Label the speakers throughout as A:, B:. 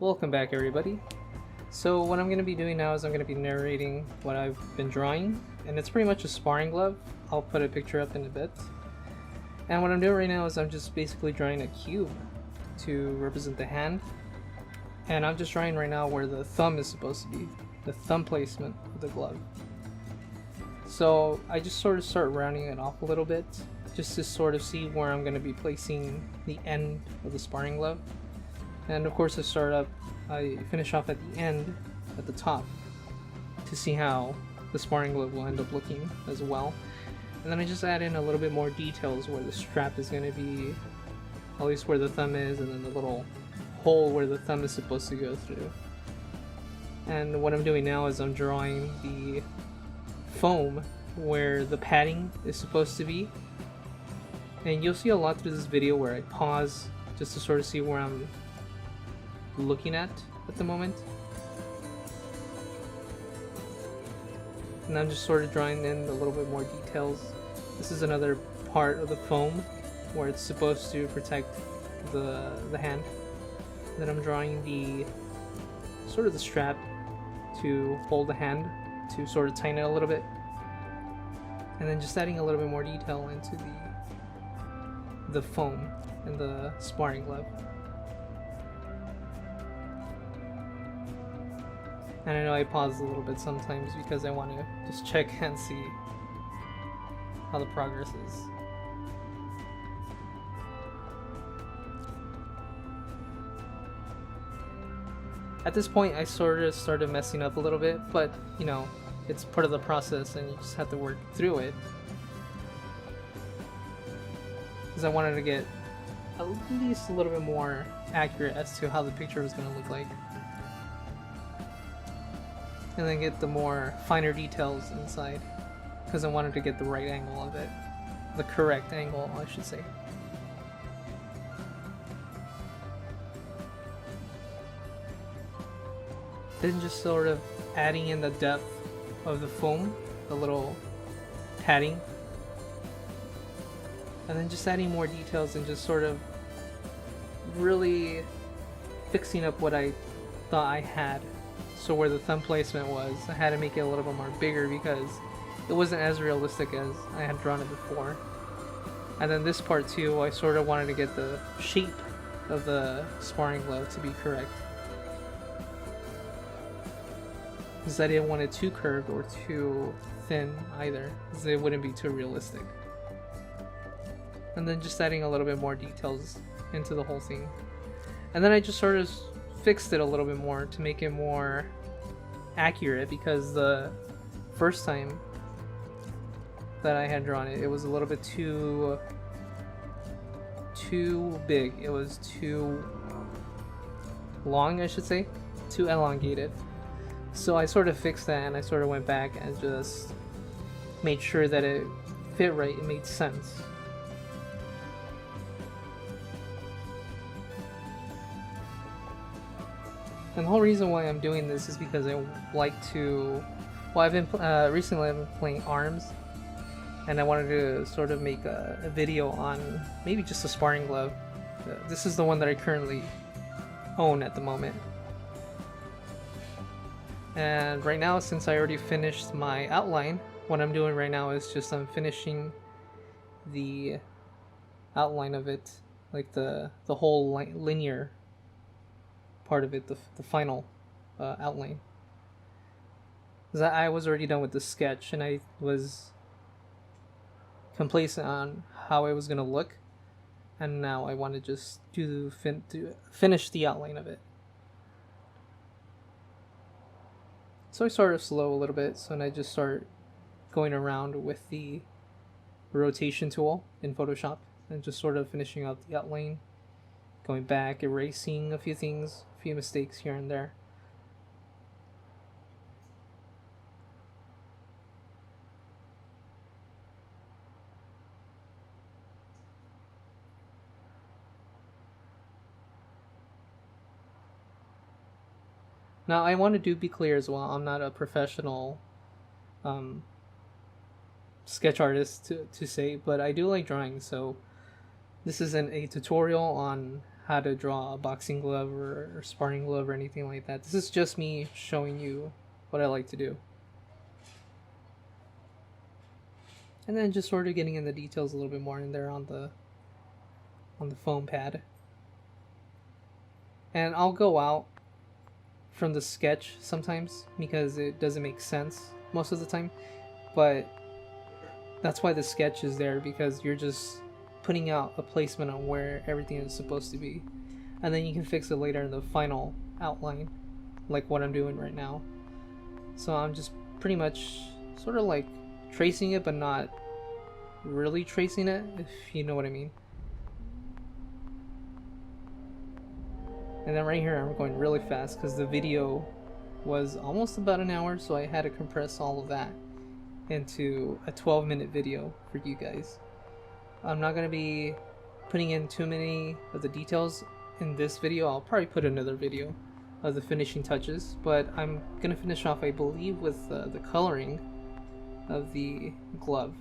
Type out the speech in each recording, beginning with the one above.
A: Welcome back, everybody. So what I'm going to be doing now is I'm going to be narrating what I've been drawing, and it's pretty much a sparring glove. I'll put a picture up in a bit. And what I'm doing right now is I'm just basically drawing a cube to represent the hand, and I'm just drawing right now where the thumb is supposed to be, the thumb placement of the glove. So I just sort of start rounding it off a little bit, just to sort of see where I'm going to be placing the end of the sparring glove. And of course I finish off at the end, at the top, to see how the sparring glove will end up looking as well. And then I just add in a little bit more details where the strap is going to be, at least where the thumb is, and then the little hole where the thumb is supposed to go through. And what I'm doing now is I'm drawing the foam where the padding is supposed to be. And you'll see a lot through this video where I pause just to sort of see where I'm looking at the moment. And I'm just sort of drawing in a little bit more details. This is another part of the foam where it's supposed to protect the hand. Then I'm drawing the sort of the strap to hold the hand, to sort of tighten it a little bit. And then just adding a little bit more detail into the foam and the sparring glove. And I know I pause a little bit sometimes because I want to just check and see how the progress is. At this point I sort of started messing up a little bit, but you know, it's part of the process and you just have to work through it. Because I wanted to get at least a little bit more accurate as to how the picture was going to look like. And then get the more finer details inside, because I wanted to get the right angle of it, the correct angle I should say. Then just sort of adding in the depth of the foam, the little padding, and then just adding more details and just sort of really fixing up what I thought I had. So where the thumb placement was, I had to make it a little bit more bigger because it wasn't as realistic as I had drawn it before. And then this part too, I sort of wanted to get the shape of the sparring glove to be correct, because I didn't want it too curved or too thin either, because it wouldn't be too realistic. And then just adding a little bit more details into the whole thing. And then I just sort of fixed it a little bit more to make it more accurate, because the first time that I had drawn it, it was a little bit too big. It was too long, I should say, too elongated. So I sort of fixed that, and I sort of went back and just made sure that it fit right, it made sense. And the whole reason why I'm doing this is because I like to, well, recently I've been playing ARMS, and I wanted to sort of make a video on maybe just a sparring glove. This is the one that I currently own at the moment. And right now, since I already finished my outline, what I'm doing right now is just I'm finishing the outline of it, like the whole linear part of it, the final outline. Because I was already done with the sketch and I was complacent on how it was going to look, and now I want to just finish the outline of it. So I started slow a little bit, so then I just start going around with the rotation tool in Photoshop and just sort of finishing out the outline, going back, erasing a few things, a few mistakes here and there. Now I want to be clear as well, I'm not a professional sketch artist to say, but I do like drawing, so this isn't a tutorial on how to draw a boxing glove or sparring glove or anything like that. This is just me showing you what I like to do. And then just sort of getting in the details a little bit more in there on the foam pad. And I'll go out from the sketch sometimes because it doesn't make sense most of the time, but that's why the sketch is there, because you're just putting out a placement on where everything is supposed to be, and then you can fix it later in the final outline, like what I'm doing right now. So I'm just pretty much sort of like tracing it, but not really tracing it, if you know what I mean. And then right here I'm going really fast because the video was almost about an hour, so I had to compress all of that into a 12-minute video for you guys. I'm not going to be putting in too many of the details in this video. I'll probably put another video of the finishing touches, but I'm going to finish off, I believe, with the coloring of the glove.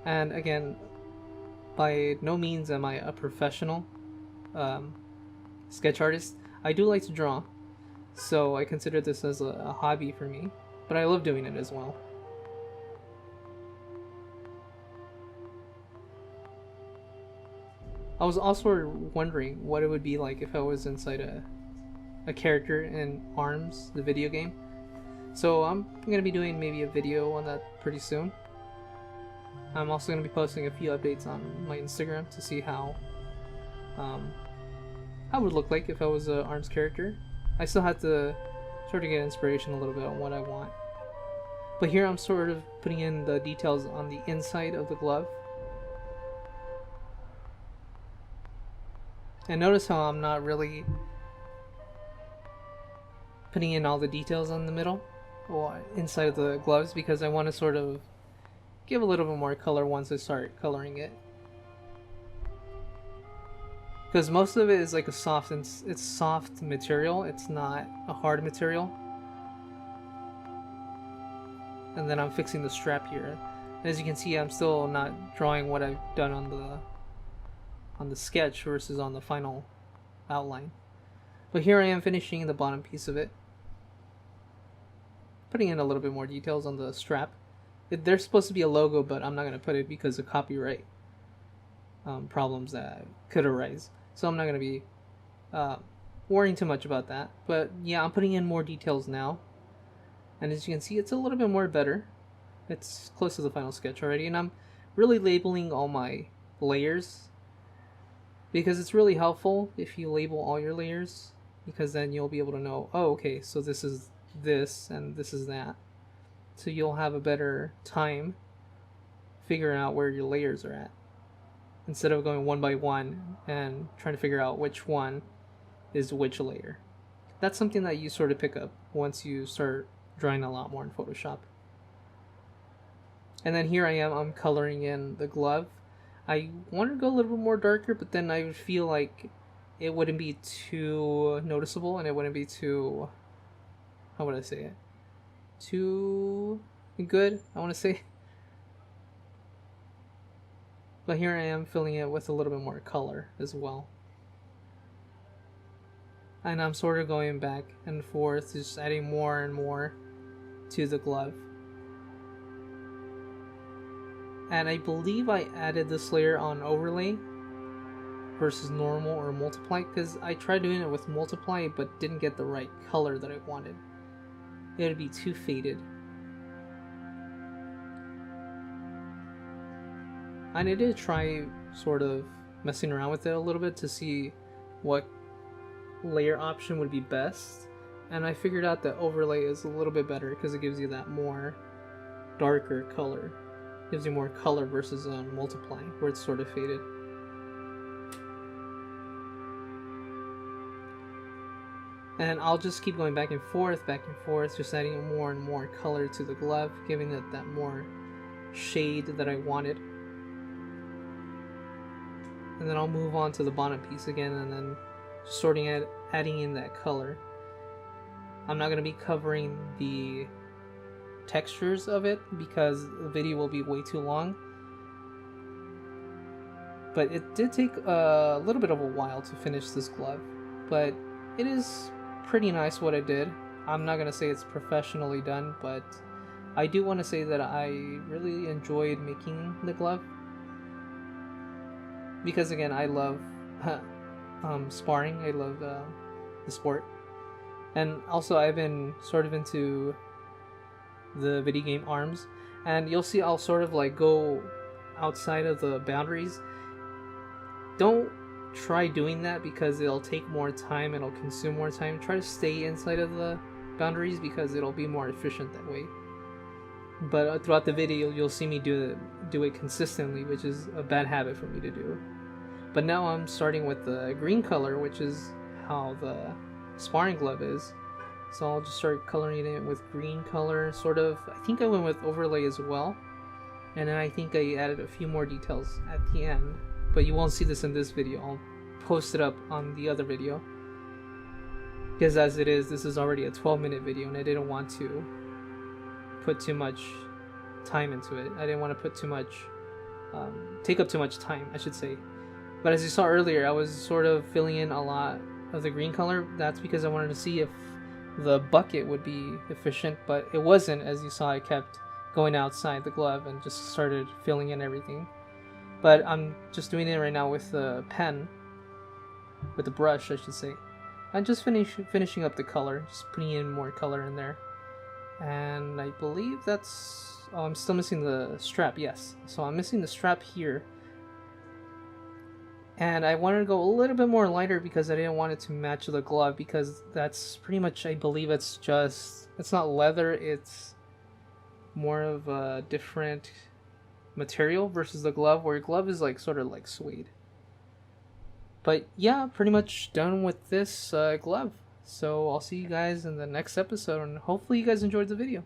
A: And again, by no means am I a professional sketch artist. I do like to draw, so I consider this as a hobby for me, but I love doing it as well. I was also wondering what it would be like if I was inside a character in ARMS, the video game. So I'm going to be doing maybe a video on that pretty soon. I'm also going to be posting a few updates on my Instagram to see how it would look like if I was an ARMS character. I still have to sort of get inspiration a little bit on what I want. But here I'm sort of putting in the details on the inside of the glove. And notice how I'm not really putting in all the details on the middle or inside of the gloves, because I want to sort of give a little bit more color once I start coloring it. Because most of it is like it's soft material, it's not a hard material. And then I'm fixing the strap here. And as you can see, I'm still not drawing what I've done on the sketch versus on the final outline. But here I am finishing the bottom piece of it, putting in a little bit more details on the strap. There's supposed to be a logo, but I'm not going to put it because of copyright problems that could arise. So I'm not going to be worrying too much about that. But yeah, I'm putting in more details now. And as you can see, it's a little bit more better. It's close to the final sketch already. And I'm really labeling all my layers, because it's really helpful if you label all your layers, because then you'll be able to know, oh, okay, so this is this and this is that. So you'll have a better time figuring out where your layers are at, instead of going one by one and trying to figure out which one is which layer. That's something that you sort of pick up once you start drawing a lot more in Photoshop. And then here I am, I'm coloring in the glove. I wanted to go a little bit more darker, but then I would feel like it wouldn't be too noticeable, and it wouldn't be too, how would I say it? Too good, I want to say. But here I am filling it with a little bit more color as well. And I'm sort of going back and forth, just adding more and more to the glove. And I believe I added this layer on overlay versus normal or multiply, because I tried doing it with multiply but didn't get the right color that I wanted. It would be too faded. And I did try sort of messing around with it a little bit to see what layer option would be best, and I figured out that overlay is a little bit better because it gives you that more darker color. It gives you more color versus multiply, where it's sort of faded. And I'll just keep going back and forth, just adding more and more color to the glove, giving it that more shade that I wanted. And then I'll move on to the bottom piece again, and then sorting it, adding in that color. I'm not going to be covering the textures of it because the video will be way too long. But it did take a little bit of a while to finish this glove, but it is pretty nice what I did. I'm not gonna say it's professionally done, but I do want to say that I really enjoyed making the glove, because again, I love sparring. I love the sport, and also I've been sort of into the video game ARMS, and you'll see I'll sort of like go outside of the boundaries. Don't try doing that because it'll take more time, it'll consume more time. Try to stay inside of the boundaries because it'll be more efficient that way. But throughout the video you'll see me do it consistently, which is a bad habit for me to do. But now I'm starting with the green color, which is how the sparring glove is. So I'll just start coloring it with green color, sort of. I think I went with overlay as well. And then I think I added a few more details at the end. But you won't see this in this video. I'll post it up on the other video. Because as it is, this is already a 12-minute video and I didn't want to put too much time into it. I didn't want to put too much, take up too much time, I should say. But as you saw earlier, I was sort of filling in a lot of the green color. That's because I wanted to see if the bucket would be efficient, but it wasn't. As you saw, I kept going outside the glove and just started filling in everything. But I'm just doing it right now with the pen, with the brush, I should say. I'm just finishing up the color, just putting in more color in there. And I believe that's... oh, I'm still missing the strap, yes. So I'm missing the strap here. And I wanted to go a little bit more lighter because I didn't want it to match the glove, because that's pretty much, I believe it's just... it's not leather, it's more of a different material versus the glove, where glove is like sort of like suede. But yeah, pretty much done with this glove. So I'll see you guys in the next episode, and hopefully you guys enjoyed the video.